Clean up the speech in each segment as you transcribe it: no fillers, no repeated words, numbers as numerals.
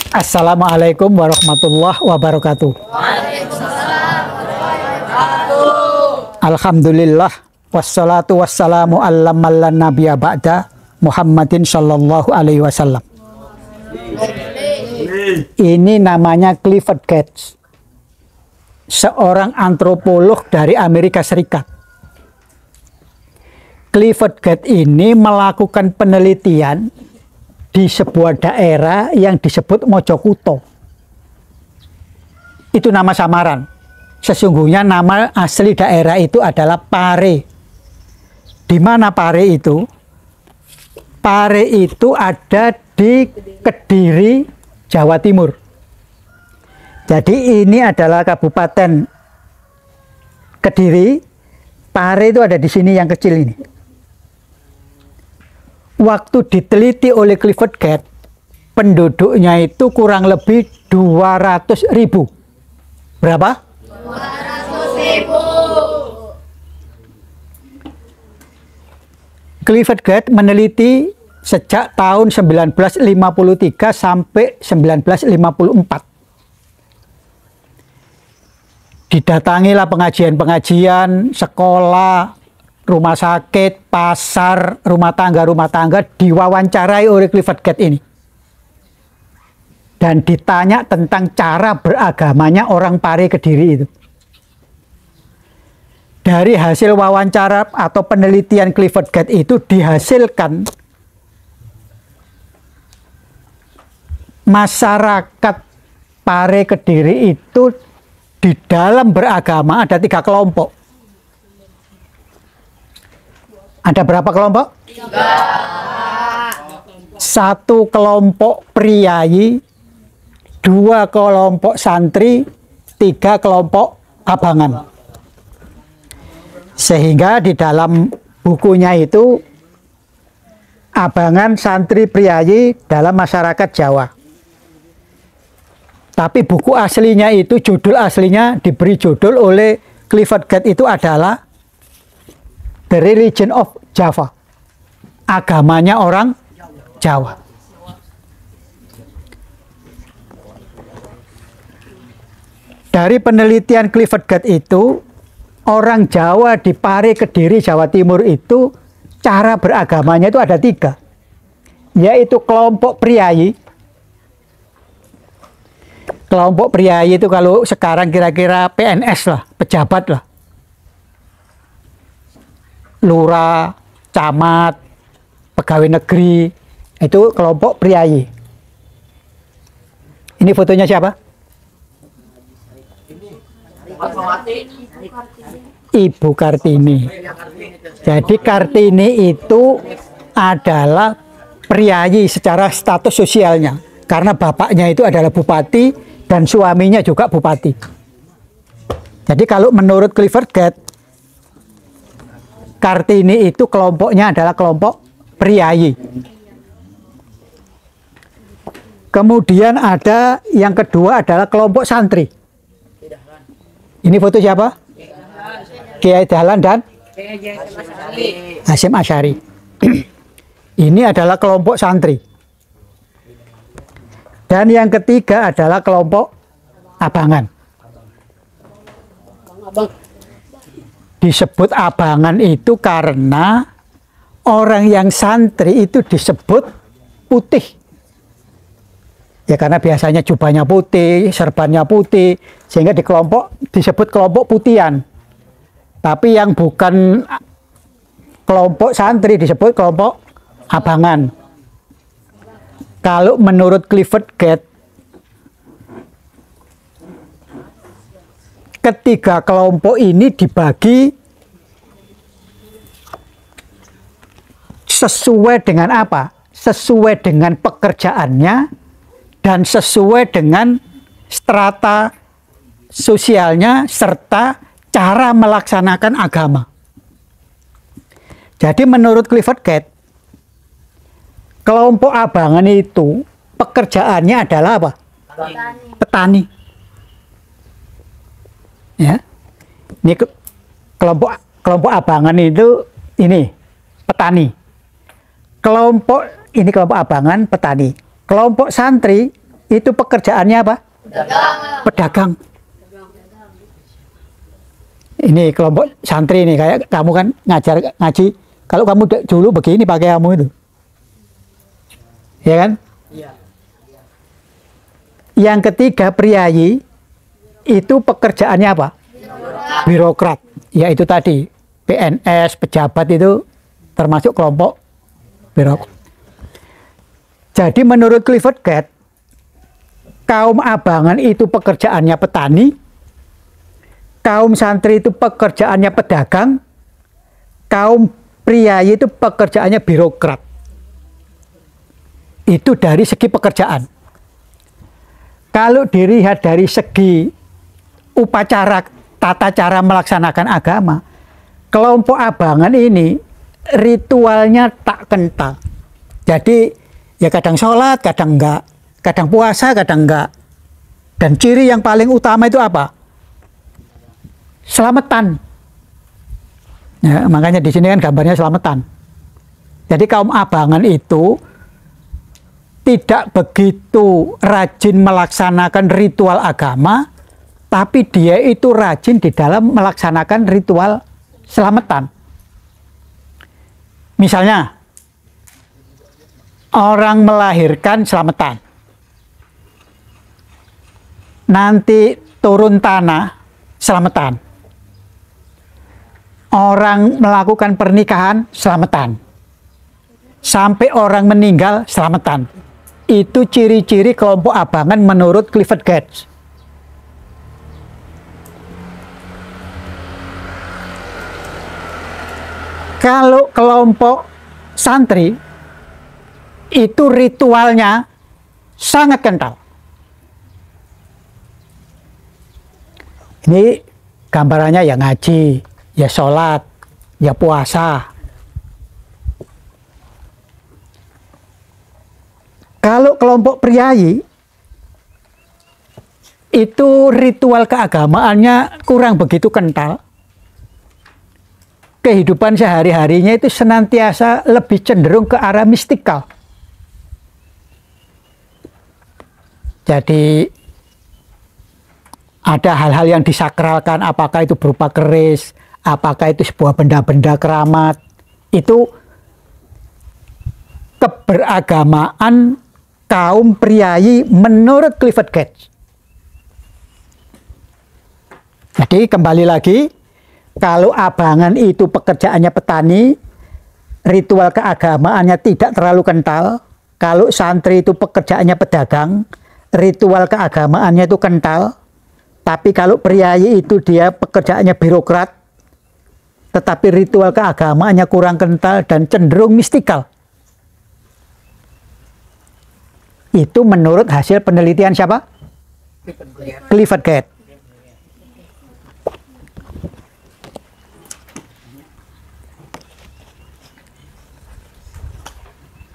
Assalamualaikum warahmatullahi wabarakatuh. Alhamdulillah wassalatu wassalamu ala man nabiyya ba'da Muhammadin sallallahu alaihi wasallam. Ini namanya Clifford Geertz, seorang antropolog dari Amerika Serikat. Clifford Geertz ini melakukan penelitian di sebuah daerah yang disebut Mojokuto. Itu nama samaran. Sesungguhnya nama asli daerah itu adalah Pare. Di mana Pare itu? Pare itu ada di Kediri, Jawa Timur. Jadi ini adalah Kabupaten Kediri. Pare itu ada di sini yang kecil ini. Waktu diteliti oleh Clifford Geertz, penduduknya itu kurang lebih 200.000. Berapa? 200.000. Clifford Geertz meneliti sejak tahun 1953 sampai 1954. Didatangilah pengajian-pengajian, sekolah, rumah sakit, pasar, rumah tangga diwawancarai oleh Clifford Geertz ini. Dan ditanya tentang cara beragamanya orang Pare Kediri itu. Dari hasil wawancara atau penelitian Clifford Geertz itu dihasilkan masyarakat Pare Kediri itu di dalam beragama ada 3 kelompok. Ada berapa kelompok? 3. 1 kelompok priayi, 2 kelompok santri, 3 kelompok abangan. Sehingga di dalam bukunya itu abangan, santri, priayi dalam masyarakat Jawa. Tapi buku aslinya itu, judul aslinya diberi judul oleh Clifford Geertz itu adalah The Religion of Java, agamanya orang Jawa. Dari penelitian Clifford Geertz itu, orang Jawa di Pare Kediri, Jawa Timur itu cara beragamanya itu ada 3, yaitu kelompok priayi. Kelompok priayi itu kalau sekarang kira-kira PNS lah, pejabat lah. Lurah, camat, pegawai negeri, itu kelompok priayi. Ini fotonya siapa? Ibu Kartini. Jadi Kartini itu adalah priayi secara status sosialnya, karena bapaknya itu adalah bupati dan suaminya juga bupati. Jadi kalau menurut Clifford Geertz, Kartini itu kelompoknya adalah kelompok priayi. Kemudian ada yang kedua adalah kelompok santri. Ini foto siapa? Kiai Dahlan dan Hasyim Asy'ari. Ini adalah kelompok santri. Dan yang ketiga adalah kelompok abangan. Disebut abangan itu karena orang yang santri itu disebut putih. Ya karena biasanya jubahnya putih, serbannya putih, sehingga disebut kelompok putihan. Tapi yang bukan kelompok santri disebut kelompok abangan. Kalau menurut Clifford Geertz, ketiga kelompok ini dibagi sesuai dengan apa? Sesuai dengan pekerjaannya dan sesuai dengan strata sosialnya serta cara melaksanakan agama. Jadi menurut Clifford Geertz, kelompok abangan itu pekerjaannya adalah apa? Petani. Ya, ini kelompok abangan itu ini petani. Kelompok abangan petani. Kelompok santri itu pekerjaannya apa? Pedagang. Ini kelompok santri nih, kayak kamu kan ngaji. Kalau kamu dulu begini pakai kamu itu, ya kan? Yang ketiga, priayi itu pekerjaannya apa? Birokrat. Ya itu tadi, PNS, pejabat itu termasuk kelompok birokrat. Jadi menurut Clifford Geertz, kaum abangan itu pekerjaannya petani, kaum santri itu pekerjaannya pedagang, kaum priayi itu pekerjaannya birokrat. Itu dari segi pekerjaan. Kalau dilihat dari segi upacara, tata cara melaksanakan agama, kelompok abangan ini ritualnya tak kental. Jadi ya kadang sholat, kadang enggak, kadang puasa, kadang enggak. Dan ciri yang paling utama itu apa? Selamatan. Ya, makanya di sini kan gambarnya selamatan. Jadi kaum abangan itu tidak begitu rajin melaksanakan ritual agama, tapi dia itu rajin di dalam melaksanakan ritual selamatan. Misalnya, orang melahirkan selamatan. Nanti turun tanah selamatan. Orang melakukan pernikahan selamatan. Sampai orang meninggal selamatan. Itu ciri-ciri kelompok abangan menurut Clifford Geertz. Kalau kelompok santri itu ritualnya sangat kental. Ini gambarannya ya ngaji, ya sholat, ya puasa. Kalau kelompok priayi itu ritual keagamaannya kurang begitu kental. Kehidupan sehari-harinya itu senantiasa lebih cenderung ke arah mistikal. Jadi ada hal-hal yang disakralkan, apakah itu berupa keris, apakah itu sebuah benda-benda keramat. Itu keberagamaan kaum priayi menurut Clifford Geertz. Jadi kembali lagi, kalau abangan itu pekerjaannya petani, ritual keagamaannya tidak terlalu kental. Kalau santri itu pekerjaannya pedagang, ritual keagamaannya itu kental. Tapi kalau priayi itu dia pekerjaannya birokrat, tetapi ritual keagamaannya kurang kental dan cenderung mistikal. Itu menurut hasil penelitian siapa? Clifford Geertz.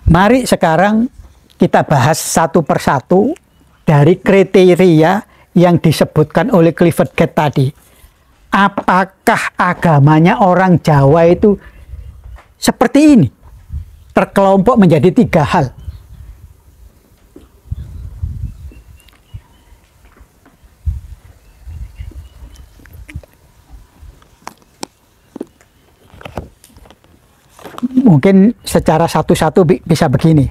Mari sekarang kita bahas satu persatu dari kriteria yang disebutkan oleh Clifford Geertz tadi. Apakah agamanya orang Jawa itu seperti ini? Terkelompok menjadi 3 hal. Mungkin secara satu-satu bisa begini.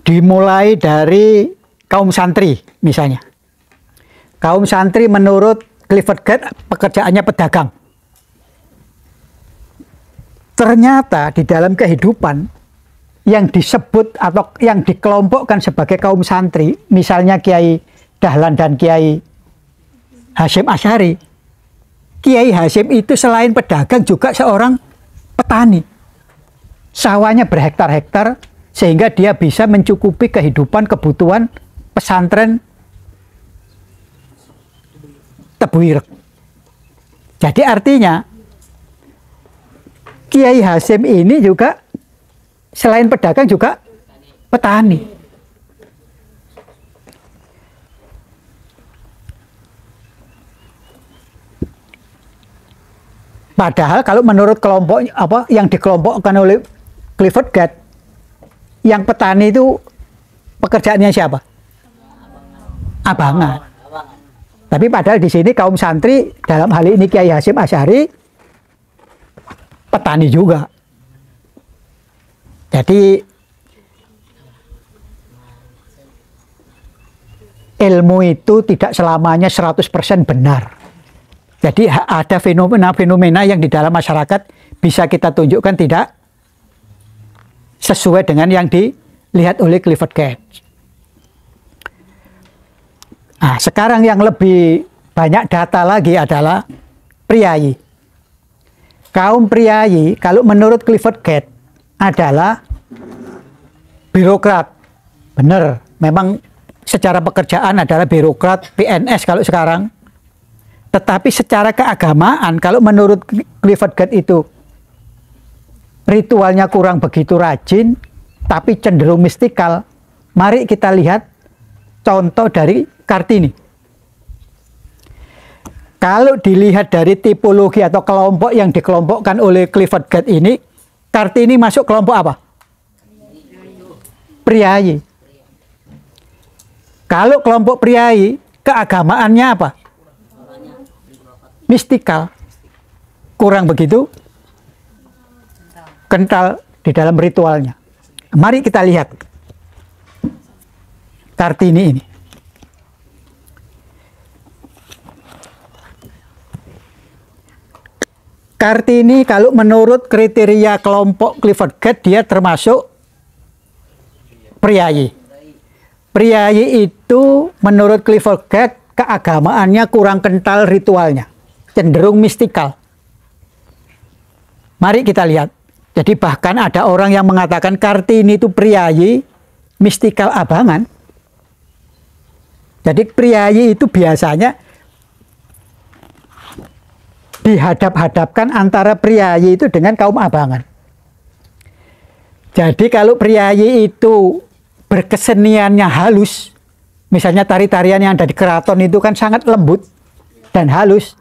Dimulai dari kaum santri misalnya. Kaum santri menurut Clifford Geertz pekerjaannya pedagang. Ternyata di dalam kehidupan yang disebut atau yang dikelompokkan sebagai kaum santri, misalnya Kiai Dahlan dan Kiai Hasyim Asy'ari, Kiai Hasyim itu selain pedagang juga seorang petani. Sawahnya berhektar-hektar sehingga dia bisa mencukupi kehidupan kebutuhan pesantren Tebu Ireng. Jadi artinya Kiai Hasyim ini juga selain pedagang juga petani. Padahal kalau menurut kelompok yang dikelompokkan oleh Clifford Geertz, yang petani itu pekerjaannya siapa? Abangan. Tapi padahal di sini kaum santri, dalam hal ini Kiai Hasyim Asy'ari, petani juga. Jadi ilmu itu tidak selamanya 100% benar. Jadi ada fenomena-fenomena yang di dalam masyarakat bisa kita tunjukkan tidak sesuai dengan yang dilihat oleh Clifford Geertz. Nah, sekarang yang lebih banyak data lagi adalah priayi. Kaum priayi, kalau menurut Clifford Geertz, adalah birokrat. Benar, memang secara pekerjaan adalah birokrat, PNS kalau sekarang. Tetapi secara keagamaan, kalau menurut Clifford Geertz itu, ritualnya kurang begitu rajin, tapi cenderung mistikal. Mari kita lihat contoh dari Kartini. Kalau dilihat dari tipologi atau kelompok yang dikelompokkan oleh Clifford Geertz ini, Kartini masuk kelompok apa? Priayi. Kalau kelompok priayi, keagamaannya apa? Mistikal. Kurang begitu kental di dalam ritualnya. Mari kita lihat Kartini ini. Kartini kalau menurut kriteria kelompok Clifford Geertz, dia termasuk priayi. Priayi itu menurut Clifford Geertz keagamaannya kurang kental ritualnya, cenderung mistikal. Mari kita lihat. Jadi bahkan ada orang yang mengatakan Kartini itu priayi mistikal abangan. Jadi priayi itu biasanya dihadap-hadapkan antara priayi itu dengan kaum abangan. Jadi kalau priayi itu berkeseniannya halus, misalnya tari-tarian yang ada di keraton itu kan sangat lembut dan halus.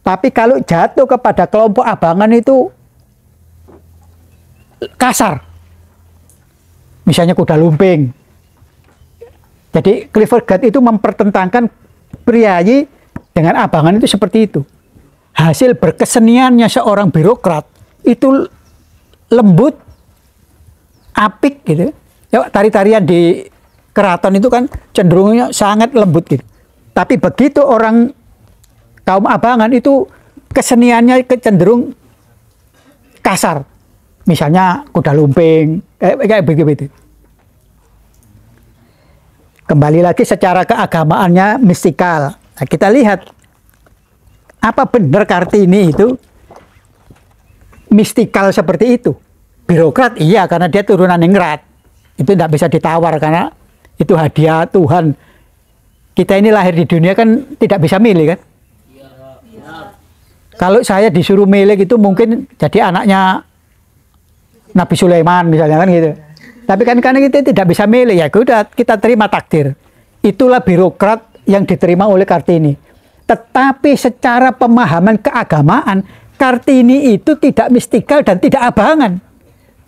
Tapi kalau jatuh kepada kelompok abangan itu kasar. Misalnya kuda lumping. Jadi Clifford Geertz itu mempertentangkan priayi dengan abangan itu seperti itu. Hasil berkeseniannya seorang birokrat itu lembut, apik gitu. Ya, tari-tarian di keraton itu kan cenderungnya sangat lembut gitu. Tapi begitu orang kaum abangan itu keseniannya cenderung kasar. Misalnya kuda lumping, kayak begitu. Kembali lagi secara keagamaannya mistikal. Nah, kita lihat. Apa benar Kartini itu mistikal seperti itu? Birokrat iya, karena dia turunan ningrat. Itu tidak bisa ditawar karena itu hadiah Tuhan. Kita ini lahir di dunia kan tidak bisa milih kan? Kalau saya disuruh milih itu mungkin jadi anaknya Nabi Sulaiman misalnya kan gitu. Tapi kan karena kita tidak bisa milih, ya udah kita terima takdir. Itulah birokrat yang diterima oleh Kartini. Tetapi secara pemahaman keagamaan, Kartini itu tidak mistikal dan tidak abangan.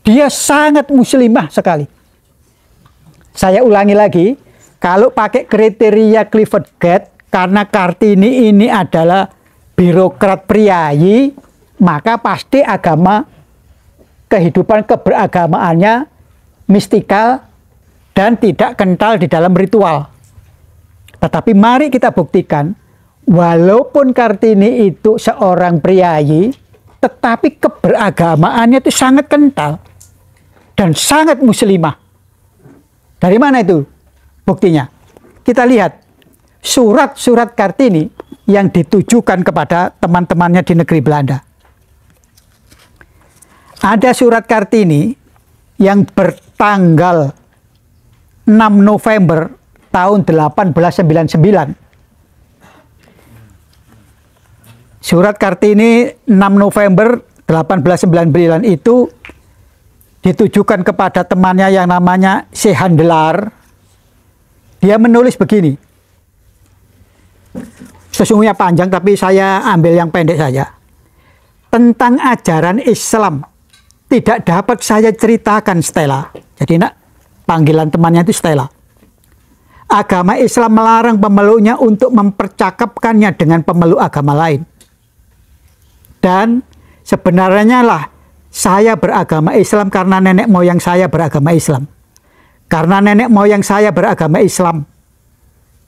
Dia sangat muslimah sekali. Saya ulangi lagi, kalau pakai kriteria Clifford Geertz, karena Kartini ini adalah birokrat priayi, maka pasti agama, kehidupan keberagamaannya mistikal dan tidak kental di dalam ritual. Tetapi mari kita buktikan, walaupun Kartini itu seorang priayi, tetapi keberagamaannya itu sangat kental dan sangat muslimah. Dari mana itu buktinya? Kita lihat surat-surat Kartini yang ditujukan kepada teman-temannya di negeri Belanda. Ada surat Kartini yang bertanggal 6 November tahun 1899. Surat Kartini 6 November 1899 itu ditujukan kepada temannya yang namanya Sehandelar. Dia menulis begini. Sesungguhnya panjang tapi saya ambil yang pendek saja. Tentang ajaran Islam tidak dapat saya ceritakan Stella. Jadi panggilan temannya itu Stella. Agama Islam melarang pemeluknya untuk mempercakapkannya dengan pemeluk agama lain. Dan sebenarnya lah saya beragama Islam karena nenek moyang saya beragama Islam. Karena nenek moyang saya beragama Islam.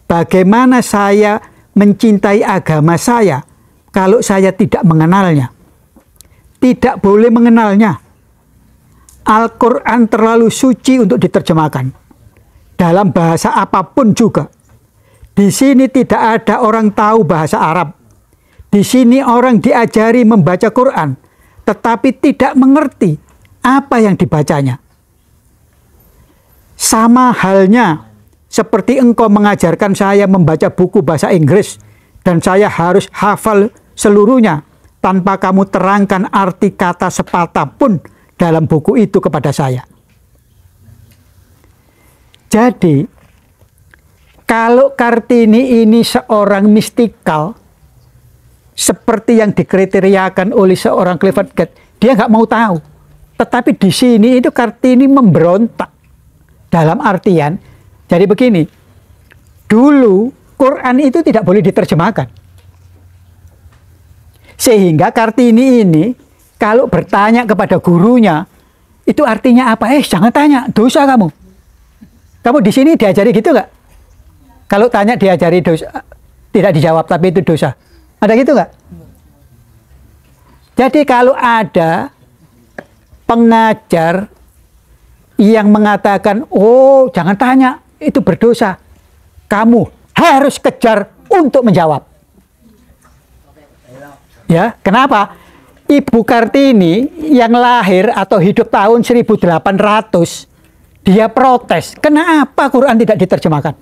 Bagaimana saya mencintai agama saya kalau saya tidak mengenalnya? Tidak boleh mengenalnya. Al-Quran terlalu suci untuk diterjemahkan. Dalam bahasa apapun juga. Di sini tidak ada orang tahu bahasa Arab. Di sini orang diajari membaca Quran, tetapi tidak mengerti apa yang dibacanya. Sama halnya seperti engkau mengajarkan saya membaca buku bahasa Inggris, dan saya harus hafal seluruhnya tanpa kamu terangkan arti kata sepatah pun dalam buku itu kepada saya. Jadi, kalau Kartini ini seorang mistikal, seperti yang dikriteriakan oleh seorang Clifford Gate, dia nggak mau tahu. Tetapi di sini itu Kartini memberontak. Dalam artian, jadi begini, dulu Quran itu tidak boleh diterjemahkan. Sehingga Kartini ini, kalau bertanya kepada gurunya, itu artinya apa? Jangan tanya, dosa kamu. Kamu di sini diajari gitu nggak? Kalau tanya diajari dosa, tidak dijawab, tapi itu dosa. Ada gitu nggak? Jadi kalau ada pengajar yang mengatakan, oh jangan tanya, itu berdosa, kamu harus kejar untuk menjawab. Ya, kenapa? Ibu Kartini yang lahir atau hidup tahun 1800, dia protes, kenapa Quran tidak diterjemahkan?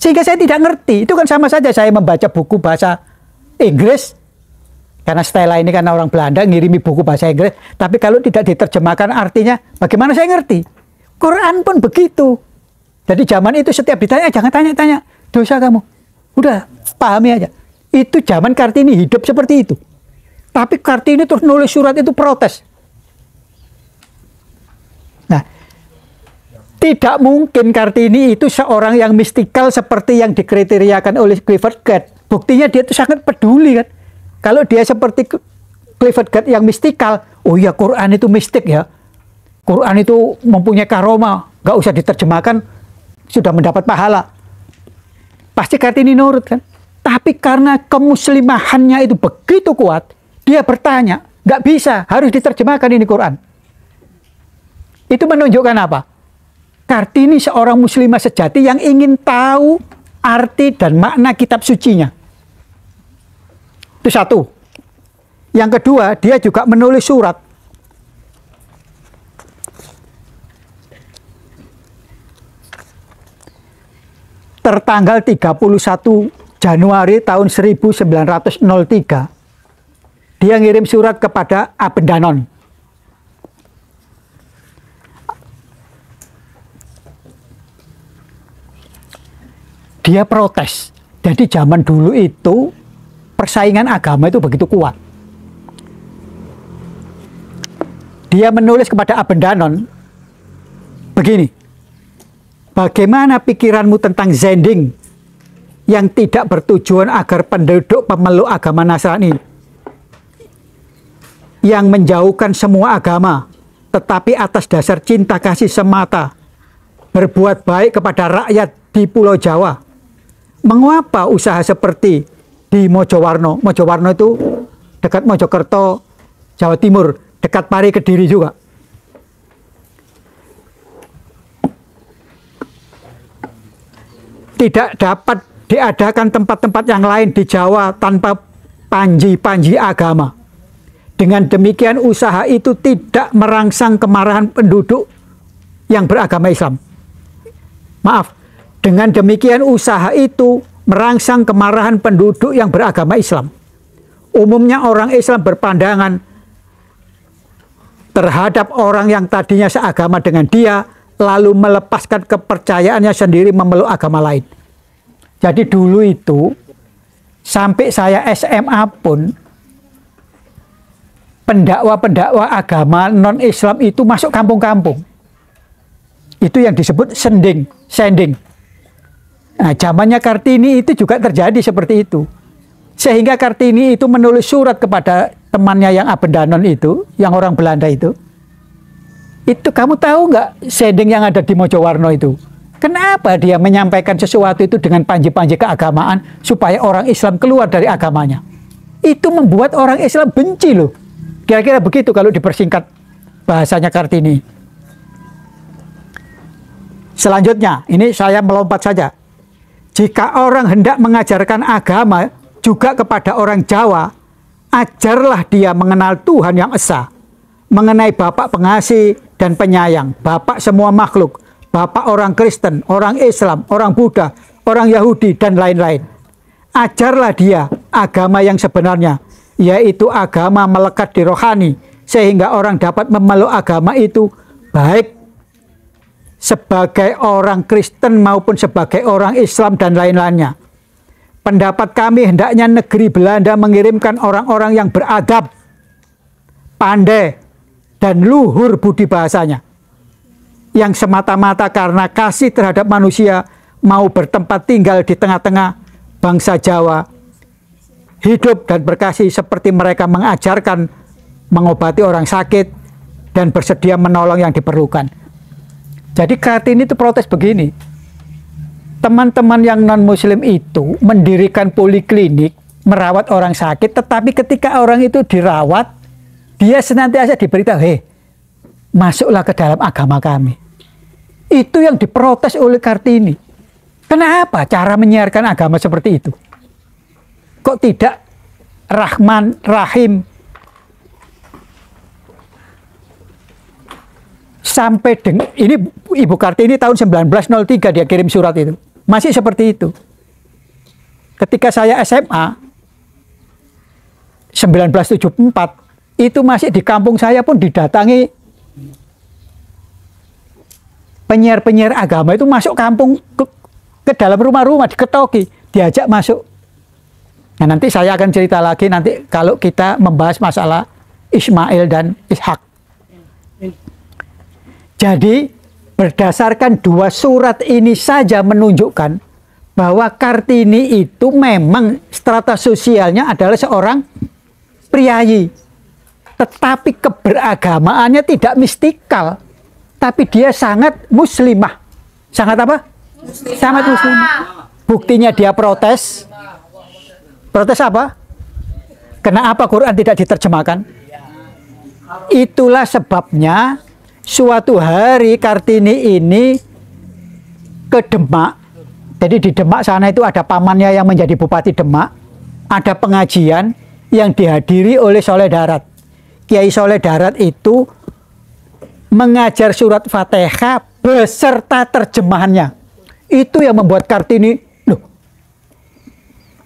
Sehingga saya tidak ngerti. Itu kan sama saja saya membaca buku bahasa Inggris, karena Stella ini kan orang Belanda, ngirimi buku bahasa Inggris, tapi kalau tidak diterjemahkan artinya, bagaimana saya ngerti? Quran pun begitu. Jadi zaman itu setiap ditanya, jangan tanya-tanya, dosa kamu. Udah, pahami aja. Itu zaman Kartini hidup seperti itu. Tapi Kartini terus nulis surat itu protes. Nah, tidak mungkin Kartini itu seorang yang mistikal seperti yang dikriteriakan oleh Clifford Gate. Buktinya dia itu sangat peduli kan. Kalau dia seperti Clifford Gate yang mistikal, oh ya Quran itu mistik ya. Quran itu mempunyai karomah, nggak usah diterjemahkan, sudah mendapat pahala. Pasti Kartini nurut kan. Tapi karena kemuslimahannya itu begitu kuat, dia bertanya, nggak bisa, harus diterjemahkan ini Quran. Itu menunjukkan apa? Kartini seorang muslimah sejati yang ingin tahu arti dan makna kitab sucinya. Itu satu. Yang kedua, dia juga menulis surat. Tertanggal 31 Januari tahun 1903, dia ngirim surat kepada Abendanon. Dia protes. Jadi zaman dulu itu persaingan agama itu begitu kuat. Dia menulis kepada Abendanon begini, bagaimana pikiranmu tentang Zending yang tidak bertujuan agar penduduk pemeluk agama Nasrani yang menjauhkan semua agama, tetapi atas dasar cinta kasih semata berbuat baik kepada rakyat di Pulau Jawa. Mengapa usaha seperti di Mojowarno? Mojowarno itu dekat Mojokerto, Jawa Timur, dekat Pari Kediri juga. Tidak dapat diadakan tempat-tempat yang lain di Jawa tanpa panji-panji agama. Dengan demikian usaha itu tidak merangsang kemarahan penduduk yang beragama Islam. Maaf, dengan demikian usaha itu merangsang kemarahan penduduk yang beragama Islam. Umumnya orang Islam berpandangan terhadap orang yang tadinya seagama dengan dia, lalu melepaskan kepercayaannya sendiri memeluk agama lain. Jadi dulu itu, sampai saya SMA pun, pendakwa-pendakwa agama non-Islam itu masuk kampung-kampung. Itu yang disebut sending. Nah, zamannya Kartini itu juga terjadi seperti itu. Sehingga Kartini itu menulis surat kepada temannya yang Abendanon itu, yang orang Belanda itu. Itu kamu tahu nggak sedeng yang ada di Mojowarno itu? Kenapa dia menyampaikan sesuatu itu dengan panji-panji keagamaan supaya orang Islam keluar dari agamanya? Itu membuat orang Islam benci loh. Kira-kira begitu kalau dipersingkat bahasanya Kartini. Selanjutnya, ini saya melompat saja. Jika orang hendak mengajarkan agama juga kepada orang Jawa, ajarlah dia mengenal Tuhan yang esa, mengenai Bapak pengasih dan penyayang, Bapak semua makhluk, Bapak orang Kristen, orang Islam, orang Buddha, orang Yahudi, dan lain-lain. Ajarlah dia agama yang sebenarnya, yaitu agama melekat di rohani, sehingga orang dapat memeluk agama itu baik sebagai orang Kristen maupun sebagai orang Islam dan lain-lainnya. Pendapat kami hendaknya negeri Belanda mengirimkan orang-orang yang beradab, pandai, dan luhur budi bahasanya, yang semata-mata karena kasih terhadap manusia mau bertempat tinggal di tengah-tengah bangsa Jawa, hidup dan berkasih seperti mereka mengajarkan mengobati orang sakit dan bersedia menolong yang diperlukan. Jadi Kartini itu protes begini, teman-teman yang non-muslim itu mendirikan poliklinik, merawat orang sakit, tetapi ketika orang itu dirawat, dia senantiasa diberitahu, hei, masuklah ke dalam agama kami. Itu yang diprotes oleh Kartini. Kenapa cara menyiarkan agama seperti itu? Kok tidak Rahman, Rahim? Sampai dengan ini Ibu Kartini tahun 1903 dia kirim surat itu. Masih seperti itu. Ketika saya SMA 1974 itu masih di kampung saya pun didatangi penyiar-penyiar agama itu masuk kampung ke dalam rumah-rumah, diketoki, diajak masuk. Nah, nanti saya akan cerita lagi nanti kalau kita membahas masalah Ismail dan Ishak. Jadi berdasarkan dua surat ini saja menunjukkan bahwa Kartini itu memang strata sosialnya adalah seorang priayi. Tetapi keberagamaannya tidak mistikal. Tapi dia sangat muslimah. Sangat apa? Muslimah. Sangat muslimah. Buktinya dia protes. Protes apa? Kenapa Quran tidak diterjemahkan? Itulah sebabnya suatu hari Kartini ini ke Demak. Jadi di Demak sana itu ada pamannya yang menjadi Bupati Demak. Ada pengajian yang dihadiri oleh Soleh Darat. Kiai Soleh Darat itu mengajar surat Fatihah beserta terjemahannya. Itu yang membuat Kartini, loh,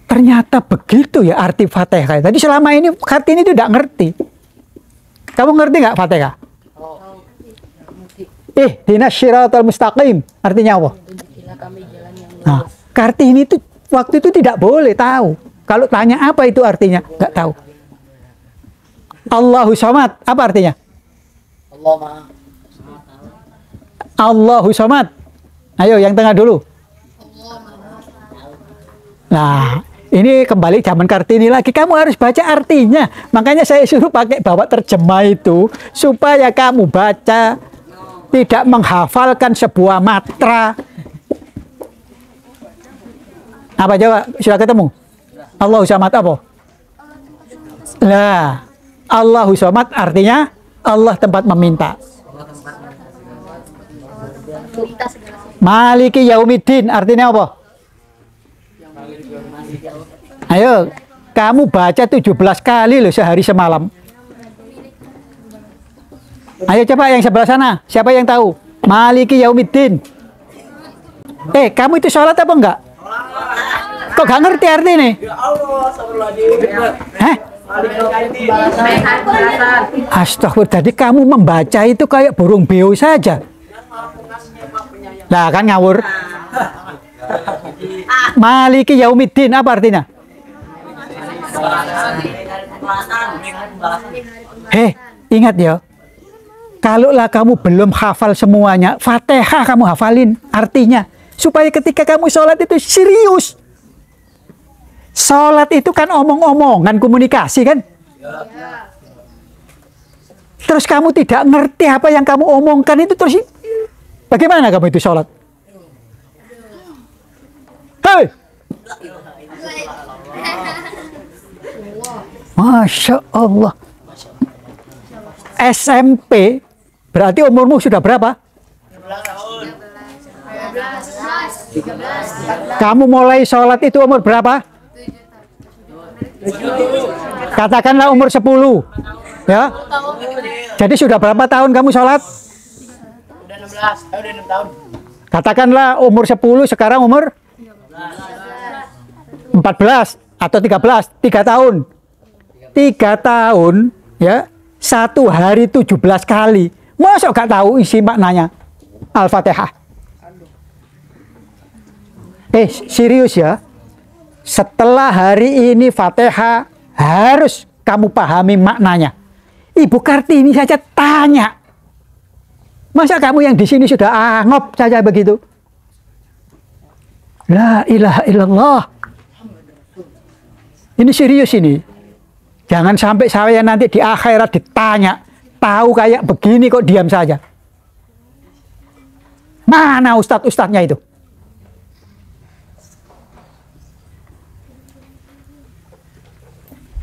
ternyata begitu ya arti Fatihah. Tadi selama ini Kartini itu tidak ngerti. Kamu ngerti nggak Fatihah? Ihdinas syiratal mustaqim, artinya apa? Nah, Kartini itu waktu itu tidak boleh tahu. Kalau tanya apa itu artinya, nggak tahu. Allahu Samad, apa artinya? Allahu Samad. Ayo yang tengah dulu. Nah, ini kembali zaman Kartini lagi. Kamu harus baca artinya. Makanya saya suruh pakai bawa terjemah itu supaya kamu baca. Tidak menghafalkan sebuah matra. Apa coba? Sudah ketemu? Allahu Samad apa? Lah, Allahu Samad artinya Allah tempat meminta. Maliki Yaumiddin artinya apa? Ayo, kamu baca 17 kali loh sehari semalam. Ayo coba yang sebelah sana, siapa yang tahu? Maliki Yaumiddin. Kamu itu sholat apa enggak? Kok gak ngerti arti nih? Astagfirullah, jadi kamu membaca itu kayak burung beo saja. Lah kan ngawur. Maliki Yaumiddin apa artinya? Ingat ya. Kalaulah kamu belum hafal semuanya, Fatihah kamu hafalin artinya. supaya ketika kamu sholat itu serius. Sholat itu kan omong-omongan, komunikasi kan. Terus kamu tidak ngerti apa yang kamu omongkan itu, terus bagaimana kamu itu sholat? Hei! Masya Allah. SMP berarti umurmu sudah berapa? 13. Kamu mulai sholat itu umur berapa? Katakanlah umur 10. Ya. Jadi sudah berapa tahun kamu sholat? Udah 16, udah 6 tahun. Katakanlah umur 10, sekarang umur 14 atau 13, 3 tahun. 3 tahun, ya, 1 hari 17 kali. Masa gak tahu isi maknanya Al-Fatihah? Serius ya. Setelah hari ini Fatihah harus kamu pahami maknanya. Ibu Kartini saja tanya. Masa kamu yang di sini sudah angop saja begitu? La ilaha illallah. Ini serius ini. Jangan sampai saya nanti di akhirat ditanya, tahu kayak begini kok diam saja. Mana ustadz-ustadznya itu?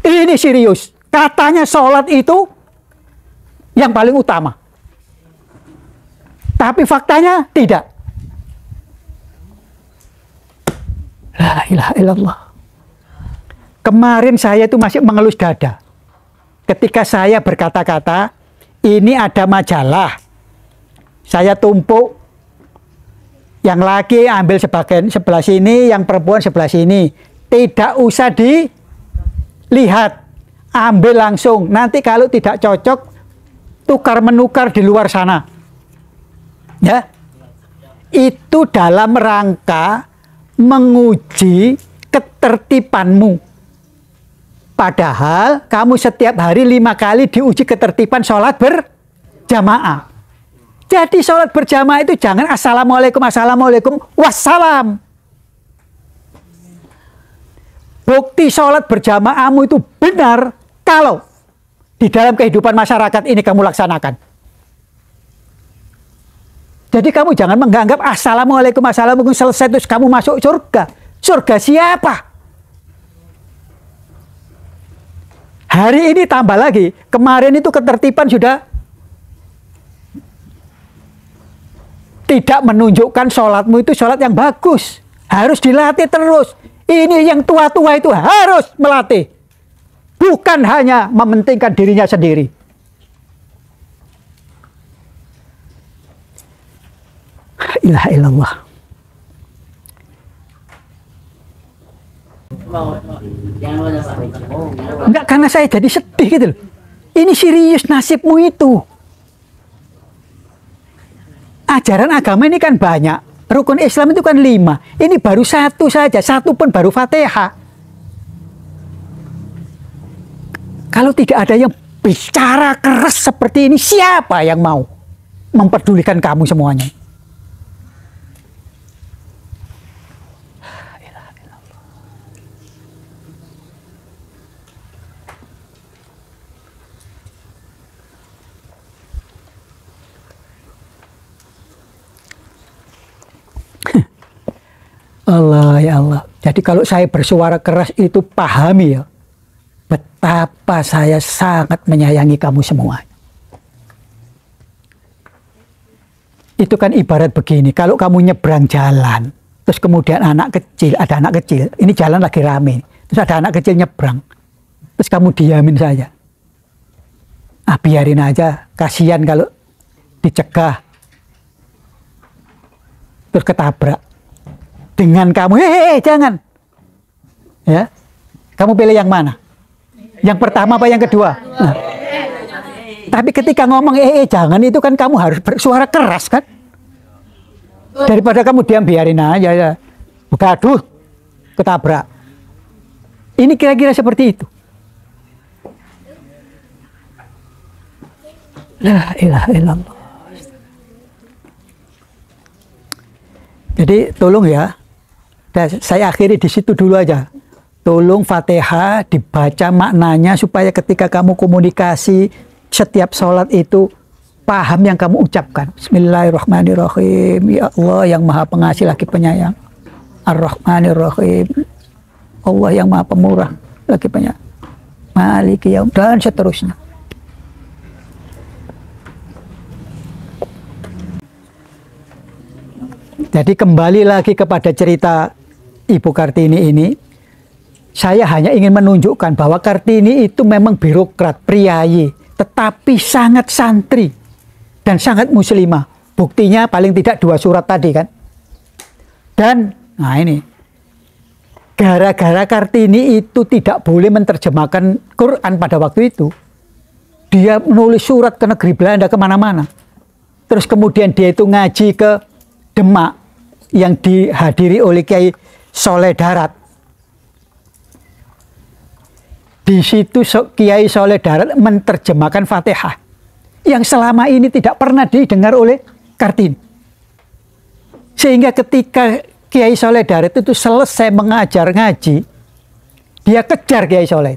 Ini serius. Katanya sholat itu yang paling utama. Tapi faktanya tidak. La ilaha illallah. Kemarin saya itu masih mengelus dada. Ketika saya berkata-kata, ini ada majalah. Saya tumpuk. Yang laki ambil sebagian sebelah sini, yang perempuan sebelah sini. Tidak usah dilihat. Ambil langsung. Nanti kalau tidak cocok, tukar-menukar di luar sana. Ya. Itu dalam rangka menguji ketertibanmu. Padahal kamu setiap hari 5 kali diuji ketertiban sholat berjamaah. Jadi sholat berjamaah itu jangan assalamualaikum, assalamualaikum, wassalam. Bukti sholat berjamaahmu itu benar kalau di dalam kehidupan masyarakat ini kamu laksanakan. Jadi kamu jangan menganggap assalamualaikum, assalamualaikum selesai terus kamu masuk surga. Surga siapa? Hari ini tambah lagi, kemarin itu ketertiban sudah tidak menunjukkan sholatmu itu sholat yang bagus. Harus dilatih terus. Ini yang tua-tua itu harus melatih. Bukan hanya mementingkan dirinya sendiri. La ilaha illallah. Enggak, karena saya jadi sedih gitu loh. Ini serius nasibmu itu. Ajaran agama ini kan banyak. Rukun Islam itu kan 5. Ini baru 1 saja. 1 pun baru Fatihah. Kalau tidak ada yang bicara keras seperti ini, siapa yang mau memperdulikan kamu semuanya? Allah ya Allah. Jadi kalau saya bersuara keras itu pahami ya, betapa saya sangat menyayangi kamu semua. Itu kan ibarat begini, kalau kamu nyebrang jalan, terus kemudian ada anak kecil, ini jalan lagi rame, terus ada anak kecil nyebrang, terus kamu diamin saja. Biarin aja, kasihan kalau dicegah, terus ketabrak. Dengan kamu, jangan. Ya, kamu pilih yang mana? Yang pertama apa yang kedua? Nah. Tapi ketika ngomong jangan, itu kan kamu harus bersuara keras kan? Daripada kamu diam, biarin aja ya. Gaduh, ketabrak. Ini kira-kira seperti itu. La ilaha illallah. Jadi tolong ya, saya akhiri di situ dulu aja. Tolong Fatihah dibaca maknanya supaya ketika kamu komunikasi setiap sholat itu paham yang kamu ucapkan. Bismillahirrahmanirrahim. Ya Allah yang maha pengasih lagi penyayang. Ar-Rahmanirrahim. Allah yang maha pemurah lagi penyayang. Maliki yaum, dan seterusnya. Jadi kembali lagi kepada cerita Ibu Kartini ini, saya hanya ingin menunjukkan bahwa Kartini itu memang birokrat, priayi, tetapi sangat santri dan sangat muslimah. Buktinya paling tidak 2 surat tadi kan. Dan, nah ini, gara-gara Kartini itu tidak boleh menerjemahkan Quran pada waktu itu, dia menulis surat ke negeri Belanda kemana-mana. Terus kemudian dia itu ngaji ke Demak yang dihadiri oleh Kiai Soleh Darat. Di situ Kiai Soleh Darat menerjemahkan Fatihah yang selama ini tidak pernah didengar oleh Kartini. Sehingga ketika Kiai Soleh Darat itu selesai mengajar ngaji, dia kejar Kiai Soleh.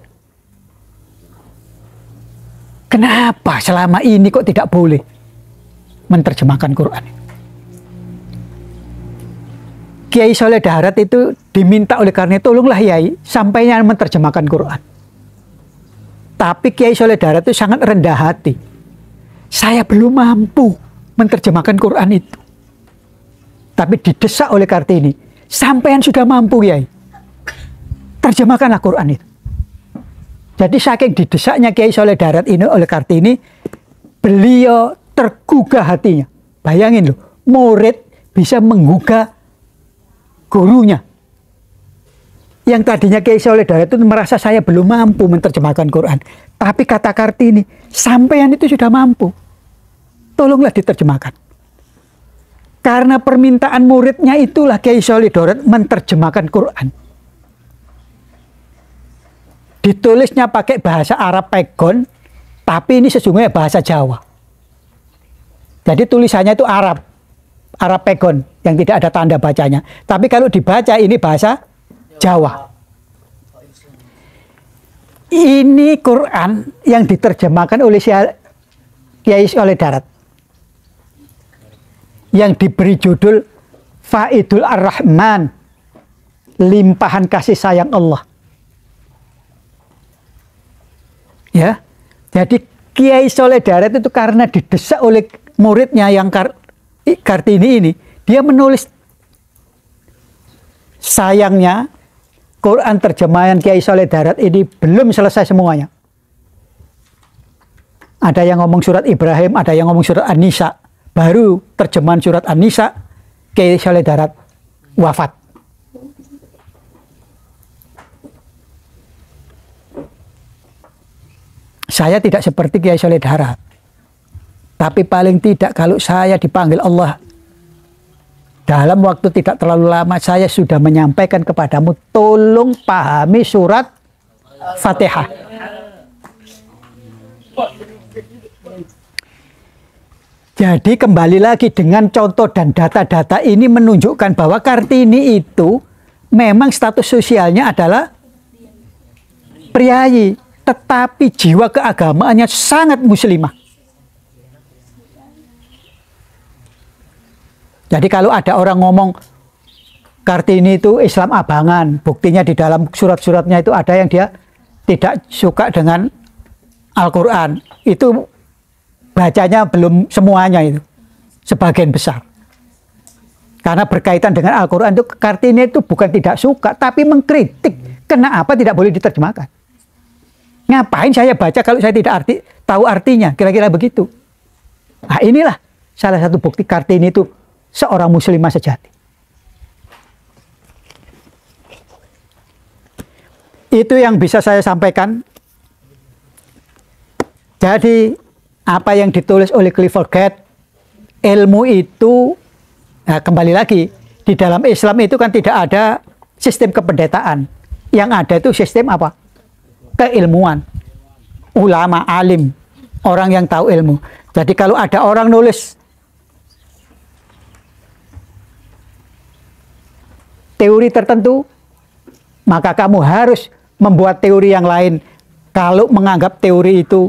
Kenapa selama ini kok tidak boleh menerjemahkan Quran? Kiai Soleh Darat itu diminta oleh Kartini, tolonglah Yai, sampainya menerjemahkan Quran. Tapi Kiai Soleh Darat itu sangat rendah hati. Saya belum mampu menerjemahkan Quran itu. Tapi didesak oleh Kartini, sampean sudah mampu Yai, terjemahkanlah Quran itu. Jadi saking didesaknya Kiai Soleh Darat ini oleh Kartini, beliau tergugah hatinya. Bayangin loh, murid bisa menggugah gurunya. Yang tadinya Kiai Soleh Darat itu merasa saya belum mampu menerjemahkan Quran. Tapi kata Kartini, sampean itu sudah mampu. Tolonglah diterjemahkan. Karena permintaan muridnya itulah Kiai Soleh Darat menerjemahkan Quran. Ditulisnya pakai bahasa Arab Pegon, tapi ini sesungguhnya bahasa Jawa. Jadi tulisannya itu Arab Pegon yang tidak ada tanda bacanya. Tapi kalau dibaca ini bahasa Jawa. Ini Quran yang diterjemahkan oleh Kiai Soleh Darat, yang diberi judul Faidul Ar-Rahman, limpahan kasih sayang Allah. Ya, jadi Kiai Soleh Darat itu karena didesak oleh muridnya yang Kartini ini, dia menulis, sayangnya Quran terjemahan Kiai Soleh Darat ini belum selesai semuanya. Ada yang ngomong surat Ibrahim, ada yang ngomong surat An-Nisa. Baru terjemahan surat An-Nisa, Kiai Soleh Darat wafat. Saya tidak seperti Kiai Soleh Darat. Tapi paling tidak kalau saya dipanggil Allah, dalam waktu tidak terlalu lama saya sudah menyampaikan kepadamu, tolong pahami surat Fatihah. Jadi kembali lagi dengan contoh dan data-data ini menunjukkan bahwa Kartini itu memang status sosialnya adalah priayi, tetapi jiwa keagamaannya sangat muslimah. Jadi kalau ada orang ngomong Kartini itu Islam abangan, buktinya di dalam surat-suratnya itu ada yang dia tidak suka dengan Al-Quran. Itu bacanya belum semuanya itu, sebagian besar. Karena berkaitan dengan Al-Quran itu Kartini itu bukan tidak suka, tapi mengkritik kenapa tidak boleh diterjemahkan. Ngapain saya baca kalau saya tidak tahu artinya, kira-kira begitu. Nah inilah salah satu bukti Kartini itu seorang muslimah sejati. Itu yang bisa saya sampaikan. Jadi apa yang ditulis oleh Clifford Gate, ilmu itu, nah kembali lagi, di dalam Islam itu kan tidak ada sistem kependetaan. Yang ada itu sistem apa? Keilmuan. Ulama, alim, orang yang tahu ilmu. Jadi kalau ada orang nulis teori tertentu, maka kamu harus membuat teori yang lain kalau menganggap teori itu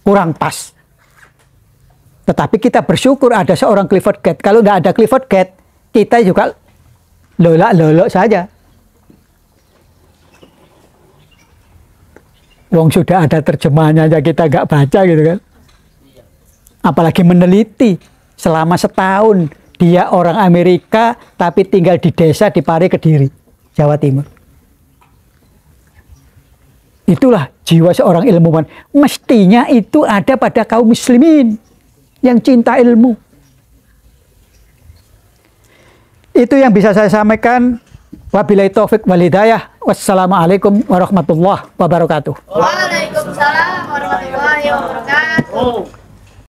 kurang pas. Tetapi kita bersyukur ada seorang Clifford Gate. Kalau tidak ada Clifford Gate, kita juga lolak-lolok saja. Wong sudah ada terjemahannya aja kita nggak baca gitu kan. Apalagi meneliti selama setahun. Dia orang Amerika tapi tinggal di desa di Pare Kediri, Jawa Timur. Itulah jiwa seorang ilmuwan. Mestinya itu ada pada kaum muslimin yang cinta ilmu. Itu yang bisa saya sampaikan. Wabillahi taufik wal hidayah. Wassalamualaikum warahmatullahi wabarakatuh. Waalaikumsalam warahmatullahi wabarakatuh.